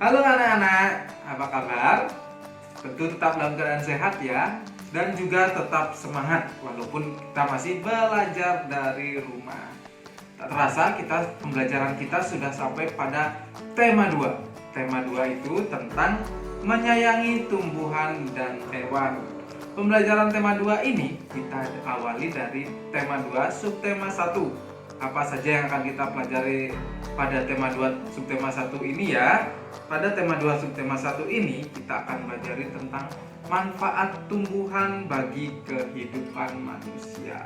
Halo anak-anak, apa kabar? Tentu tetap dalam keadaan sehat ya, dan juga tetap semangat walaupun kita masih belajar dari rumah. Tak terasa pembelajaran kita sudah sampai pada tema 2. Tema 2 itu tentang menyayangi tumbuhan dan hewan. Pembelajaran tema 2 ini kita awali dari tema 2 subtema 1. Apa saja yang akan kita pelajari pada tema 2 subtema 1 ini ya? Pada tema 2 subtema 1 ini kita akan belajar tentang manfaat tumbuhan bagi kehidupan manusia.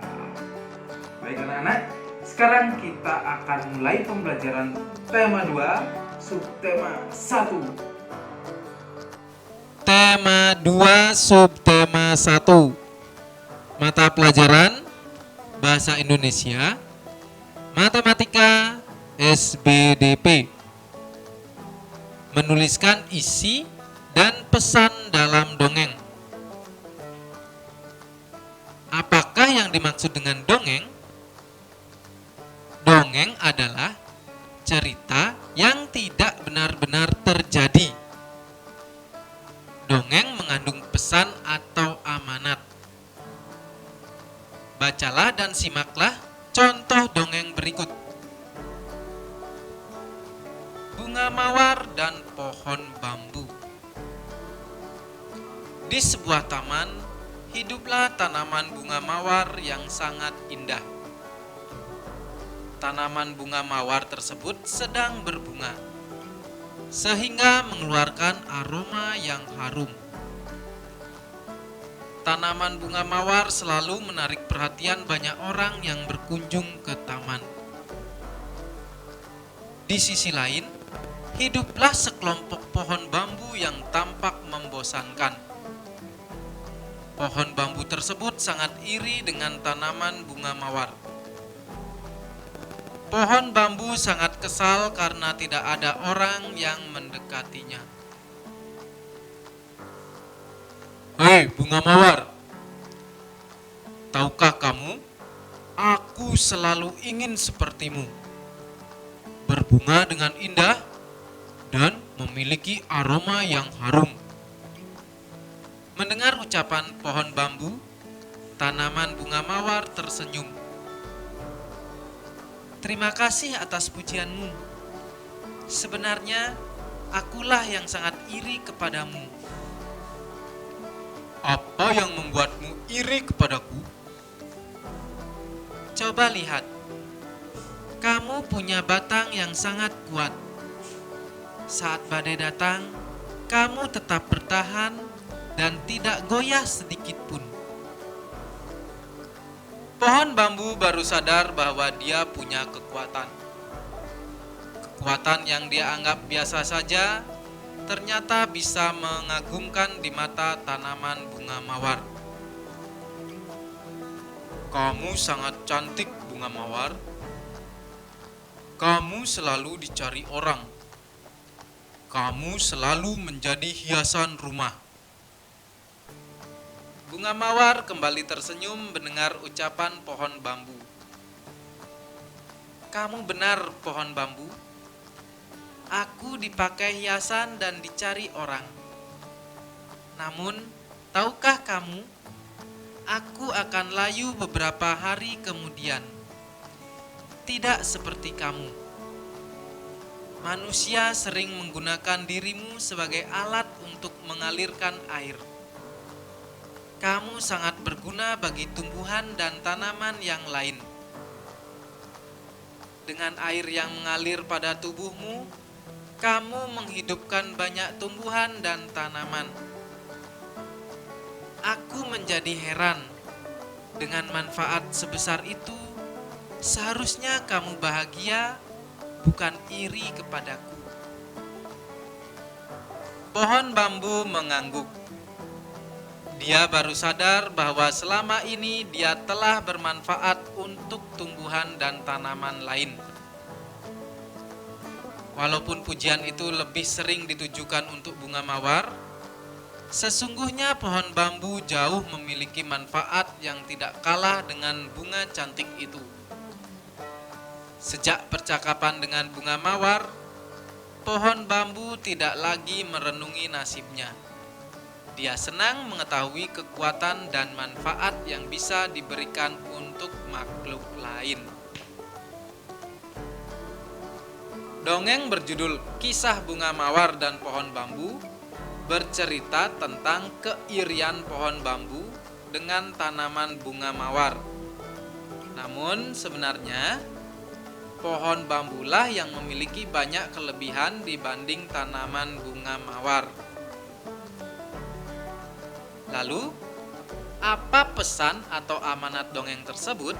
Baik anak-anak, sekarang kita akan mulai pembelajaran tema 2 subtema 1. Tema 2 subtema 1. Mata pelajaran Bahasa Indonesia, Matematika, SBDP. Menuliskan isi dan pesan dalam dongeng. Apakah yang dimaksud dengan dongeng? Dongeng adalah cerita yang tidak benar-benar terjadi. Dongeng mengandung pesan atau amanat. Bacalah dan simaklah contoh dongeng berikut. Bunga mawar dan pohon bambu. Di sebuah taman, hiduplah tanaman bunga mawar yang sangat indah. Tanaman bunga mawar tersebut sedang berbunga, sehingga mengeluarkan aroma yang harum. Tanaman bunga mawar selalu menarik perhatian banyak orang yang berkunjung ke taman. Di sisi lain, hiduplah sekelompok pohon bambu yang tampak membosankan. Pohon bambu tersebut sangat iri dengan tanaman bunga mawar. Pohon bambu sangat kesal karena tidak ada orang yang mendekatinya. Hei bunga mawar, tahukah kamu, aku selalu ingin sepertimu, berbunga dengan indah dan memiliki aroma yang harum. Mendengar ucapan pohon bambu, tanaman bunga mawar tersenyum. Terima kasih atas pujianmu. Sebenarnya, akulah yang sangat iri kepadamu. Apa yang membuatmu iri kepadaku? Coba lihat, kamu punya batang yang sangat kuat. Saat badai datang, kamu tetap bertahan dan tidak goyah sedikit pun. Pohon bambu baru sadar bahwa dia punya kekuatan. Kekuatan yang dia anggap biasa saja, ternyata bisa mengagumkan di mata tanaman bunga mawar. Kamu sangat cantik, bunga mawar. Kamu selalu dicari orang. Kamu selalu menjadi hiasan rumah. Bunga mawar kembali tersenyum mendengar ucapan pohon bambu. Kamu benar, pohon bambu. Aku dipakai hiasan dan dicari orang. Namun, tahukah kamu, aku akan layu beberapa hari kemudian. Tidak seperti kamu. Manusia sering menggunakan dirimu sebagai alat untuk mengalirkan air. Kamu sangat berguna bagi tumbuhan dan tanaman yang lain. Dengan air yang mengalir pada tubuhmu, kamu menghidupkan banyak tumbuhan dan tanaman. Aku menjadi heran, dengan manfaat sebesar itu, seharusnya kamu bahagia, bukan iri kepadaku. Pohon bambu mengangguk. Dia baru sadar bahwa selama ini dia telah bermanfaat untuk tumbuhan dan tanaman lain. Walaupun pujian itu lebih sering ditujukan untuk bunga mawar, sesungguhnya pohon bambu jauh memiliki manfaat yang tidak kalah dengan bunga cantik itu. Sejak percakapan dengan bunga mawar, pohon bambu tidak lagi merenungi nasibnya. Dia senang mengetahui kekuatan dan manfaat yang bisa diberikan untuk makhluk lain. Dongeng berjudul Kisah Bunga Mawar dan Pohon Bambu bercerita tentang keirian pohon bambu dengan tanaman bunga mawar. Namun sebenarnya pohon bambulah yang memiliki banyak kelebihan dibanding tanaman bunga mawar. Lalu, apa pesan atau amanat dongeng tersebut?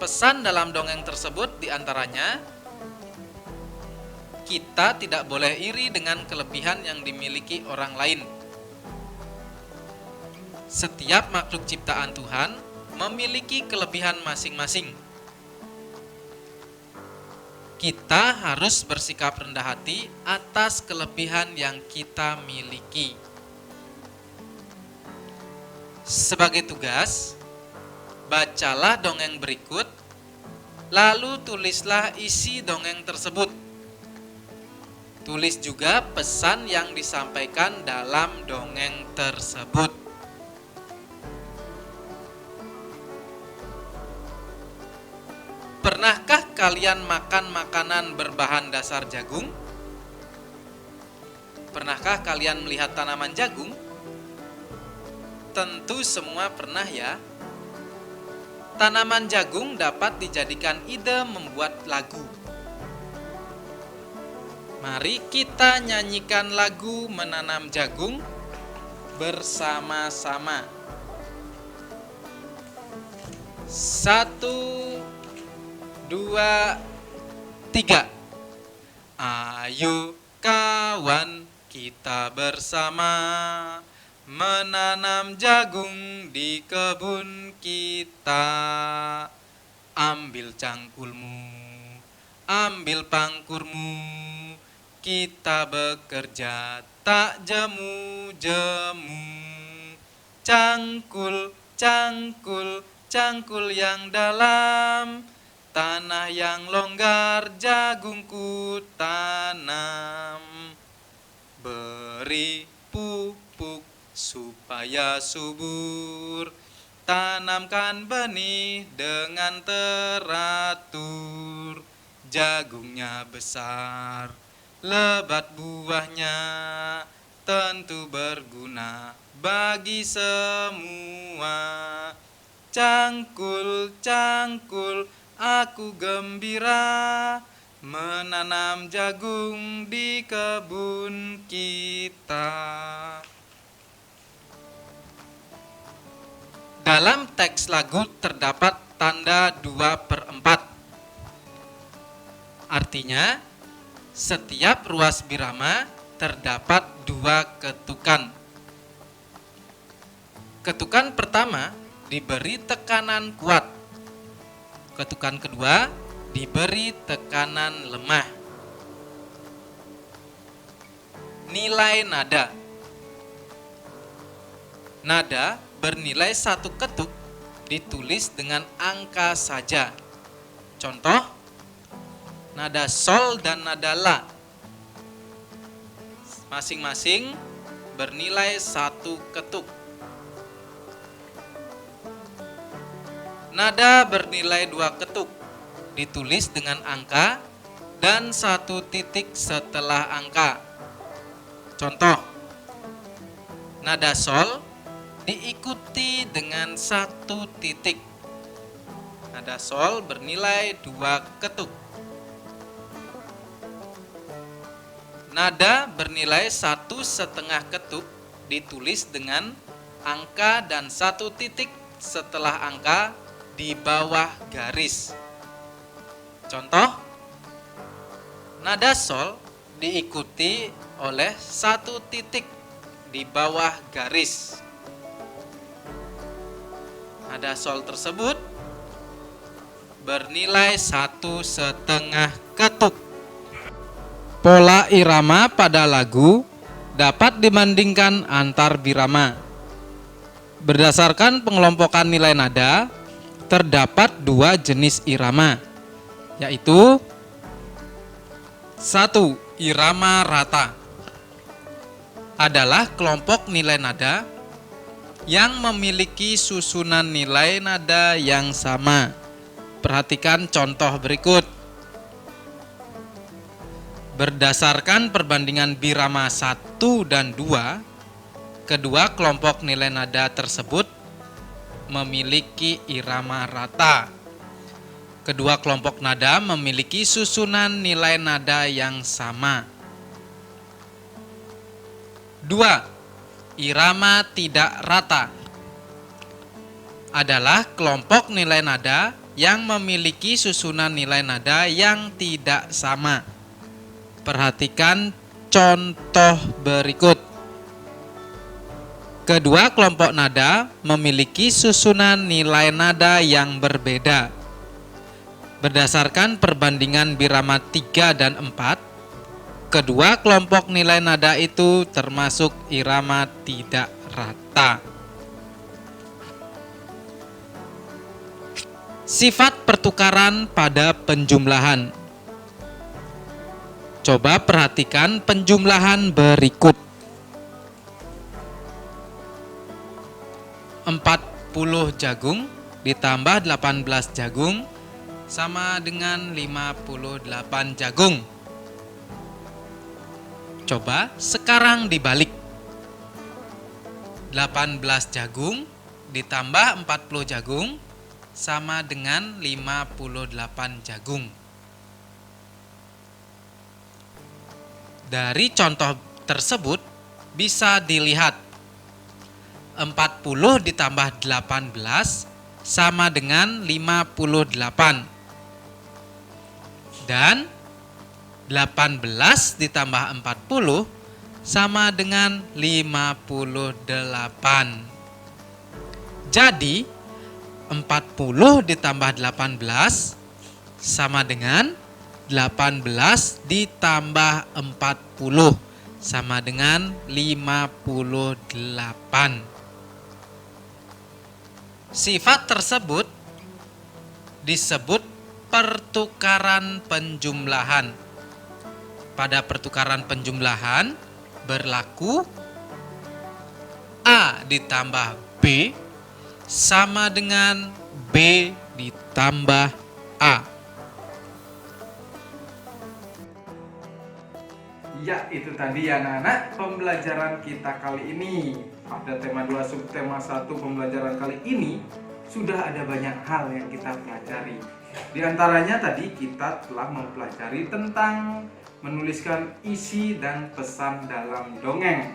Pesan dalam dongeng tersebut diantaranya, kita tidak boleh iri dengan kelebihan yang dimiliki orang lain. Setiap makhluk ciptaan Tuhan memiliki kelebihan masing-masing. Kita harus bersikap rendah hati atas kelebihan yang kita miliki. Sebagai tugas, bacalah dongeng berikut, lalu tulislah isi dongeng tersebut. Tulis juga pesan yang disampaikan dalam dongeng tersebut. Pernahkah kalian makan makanan berbahan dasar jagung? Pernahkah kalian melihat tanaman jagung? Tentu semua pernah ya. Tanaman jagung dapat dijadikan ide membuat lagu. Mari kita nyanyikan lagu menanam jagung bersama-sama. 1, 2, 3. Ayo kawan, kita bersama menanam jagung di kebun kita. Ambil cangkulmu, ambil pangkurmu, kita bekerja tak jemu-jemu. Cangkul, cangkul, cangkul yang dalam, tanah yang longgar jagungku tanam. Beri pupuk supaya subur, tanamkan benih dengan teratur. Jagungnya besar, lebat buahnya, tentu berguna bagi semua. Cangkul, cangkul, aku gembira menanam jagung di kebun kita. Dalam teks lagu terdapat tanda 2/4. Artinya, setiap ruas birama terdapat 2 ketukan. Ketukan pertama diberi tekanan kuat. Ketukan kedua diberi tekanan lemah. Nilai nada. Nada bernilai 1 ketuk ditulis dengan angka saja. Contoh, nada sol dan nada la masing-masing bernilai 1 ketuk. Nada bernilai 2 ketuk ditulis dengan angka dan 1 titik setelah angka. Contoh, nada sol diikuti dengan 1 titik. Nada sol bernilai 2 ketuk. Nada bernilai 1,5 ketuk ditulis dengan angka dan 1 titik setelah angka di bawah garis. Contoh, nada sol diikuti oleh 1 titik di bawah garis. Nada sol tersebut bernilai 1,5 ketuk. Pola irama pada lagu dapat dibandingkan antar birama. Berdasarkan pengelompokan nilai nada, terdapat 2 jenis irama, yaitu 1. Irama rata adalah kelompok nilai nada yang memiliki susunan nilai nada yang sama. Perhatikan contoh berikut. Berdasarkan perbandingan birama 1 dan 2, kedua kelompok nilai nada tersebut memiliki irama rata. Kedua kelompok nada memiliki susunan nilai nada yang sama. 2. Irama tidak rata adalah kelompok nilai nada yang memiliki susunan nilai nada yang tidak sama. Perhatikan contoh berikut. Kedua kelompok nada memiliki susunan nilai nada yang berbeda. Berdasarkan perbandingan birama 3 dan 4, kedua kelompok nilai nada itu termasuk irama tidak rata. Sifat pertukaran pada penjumlahan. Coba perhatikan penjumlahan berikut. 40 jagung ditambah 18 jagung sama dengan 58 jagung. Coba sekarang dibalik. 18 jagung ditambah 40 jagung sama dengan 58 jagung. Dari contoh tersebut bisa dilihat 40 ditambah 18 sama dengan 58. Dan 18 ditambah 40 sama dengan 58. Jadi 40 ditambah 18 sama dengan 18 ditambah 40 sama dengan 58. Sifat tersebut disebut pertukaran penjumlahan. Pada pertukaran penjumlahan berlaku A ditambah B sama dengan B ditambah A. Ya, itu tadi anak-anak pembelajaran kita kali ini. Pada tema 2 subtema 1 pembelajaran kali ini sudah ada banyak hal yang kita pelajari. Di antaranya tadi kita telah mempelajari tentang menuliskan isi dan pesan dalam dongeng.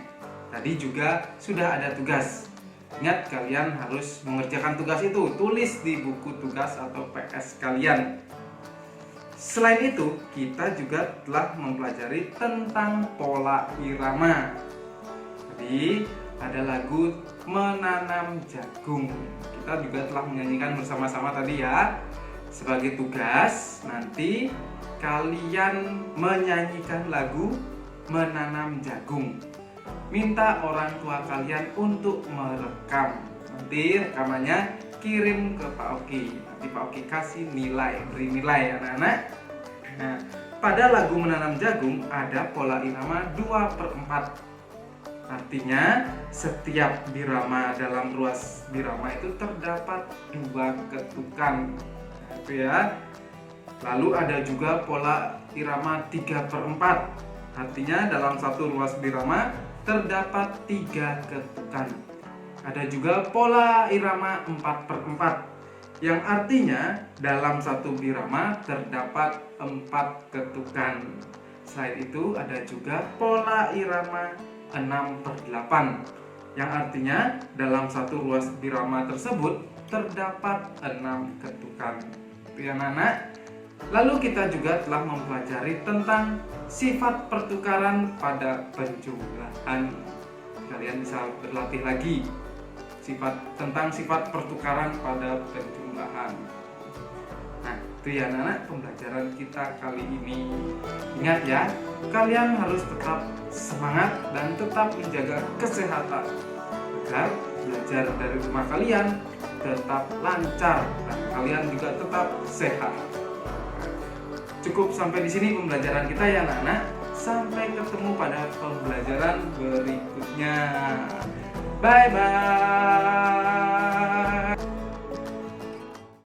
Tadi juga sudah ada tugas. Ingat, kalian harus mengerjakan tugas itu. Tulis di buku tugas atau PS kalian. Selain itu, kita juga telah mempelajari tentang pola irama. Jadi, ada lagu Menanam Jagung. Kita juga telah menyanyikan bersama-sama tadi ya. Sebagai tugas, nanti kalian menyanyikan lagu Menanam Jagung. Minta orang tua kalian untuk merekam. Nanti rekamannya kirim ke Pak Oki. Nanti Pak Oki kasih nilai, beri nilai anak-anak. Nah, pada lagu Menanam Jagung ada pola irama 2/4. Artinya setiap birama dalam ruas birama itu terdapat 2 ketukan. Nah, itu ya. Lalu ada juga pola irama 3/4. Artinya dalam satu ruas birama terdapat 3 ketukan. Ada juga pola irama 4/4 yang artinya dalam satu birama terdapat 4 ketukan. Selain itu ada juga pola irama 6/8 yang artinya dalam satu ruas birama tersebut terdapat 6 ketukan. Itu ya anak-anak. Lalu kita juga telah mempelajari tentang sifat pertukaran pada penjumlahan. Kalian bisa berlatih lagi tentang sifat pertukaran pada penjumlahan. Nah, itu ya anak-anak pembelajaran kita kali ini. Ingat ya, kalian harus tetap semangat dan tetap menjaga kesehatan agar belajar dari rumah kalian tetap lancar dan kalian juga tetap sehat. Cukup sampai di sini pembelajaran kita ya anak-anak. Sampai ketemu pada pembelajaran berikutnya. Bye bye.